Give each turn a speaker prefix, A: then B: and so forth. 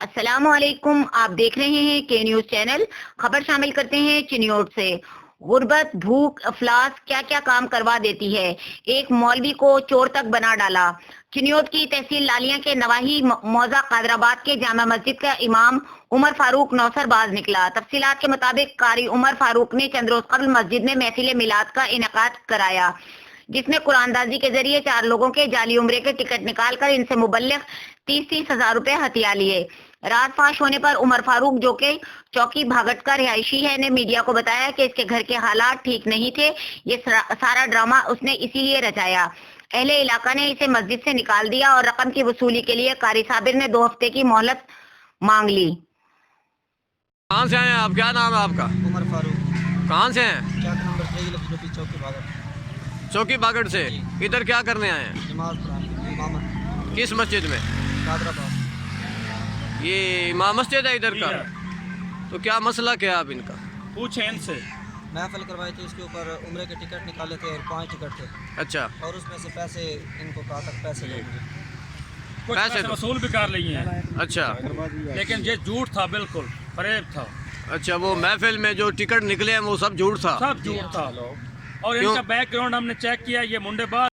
A: السلام علیکم، آپ دیکھ رہے ہیں کے نیوز چینل۔ خبر شامل کرتے ہیں چنیوٹ سے۔ غربت، بھوک، افلاس کیا کیا کام کروا دیتی ہے، ایک مولوی کو چور تک بنا ڈالا۔ چنیوٹ کی تحصیل لالیاں کے نواحی موضع قادر آباد کے جامع مسجد کا امام عمر فاروق نوسر باز نکلا۔ تفصیلات کے مطابق قاری عمر فاروق نے چند روز قبل مسجد میں محفل میلاد کا انعقاد کرایا، جس میں قرآن دازی کے ذریعے 4 لوگوں کے جعلی عمرے کے ٹکٹ نکال کر ان سے مبلغ 30 ہزار روپے ہتھیا لیے۔ رات فاش ہونے پر عمر فاروق، جو کہ چوکی بھاگٹ کا رہائشی ہے، نے میڈیا کو بتایا کہ اس کے گھر کے حالات ٹھیک نہیں تھے، یہ سارا ڈرامہ اس نے اسی لیے رچایا۔ اہل علاقہ نے اسے مسجد سے نکال دیا اور رقم کی وصولی کے لیے قاری صابر نے 2 ہفتے کی مہلت مانگ لی۔
B: کہاں سے آئے ہیں آپ؟ کیا نام ہے آپ کا؟
C: عمر فاروق۔
B: کہاں سے ہیں؟
C: چوک نمبر 23 چوکی بھاگٹ۔
B: چوکی باگڑ سے۔ ادھر کیا کرنے آئے ہیں؟
C: نماز پڑھانے امامت۔
B: کس مسجد میں؟
C: قادر آباد۔
B: یہ امام مسجد ہے ادھر کا؟ تو کیا مسئلہ کیا اب ان کا؟
D: پوچھیں ان سے۔
C: محفل کروائی تھی، اس کے اوپر عمرے کے ٹکٹ نکالے تھے اور 5 ٹکٹ تھے۔
B: اچھا،
C: اور اس میں سے پیسے ان کو کہا تک پیسے لے مجھے۔
D: کچھ
B: پیسے
D: پیسے وصول بھی کر لی ہیں،
B: اچھا
D: لیکن یہ جھوٹ تھا، بالکل فریب تھا،
B: اچھا۔ وہ محفل میں جو ٹکٹ نکلے ہیں وہ سب جھوٹ تھا؟
D: سب جھوٹ تھا۔ اور ان
B: کیوں؟
D: کا بیک گراؤنڈ ہم نے چیک کیا، یہ منڈے باز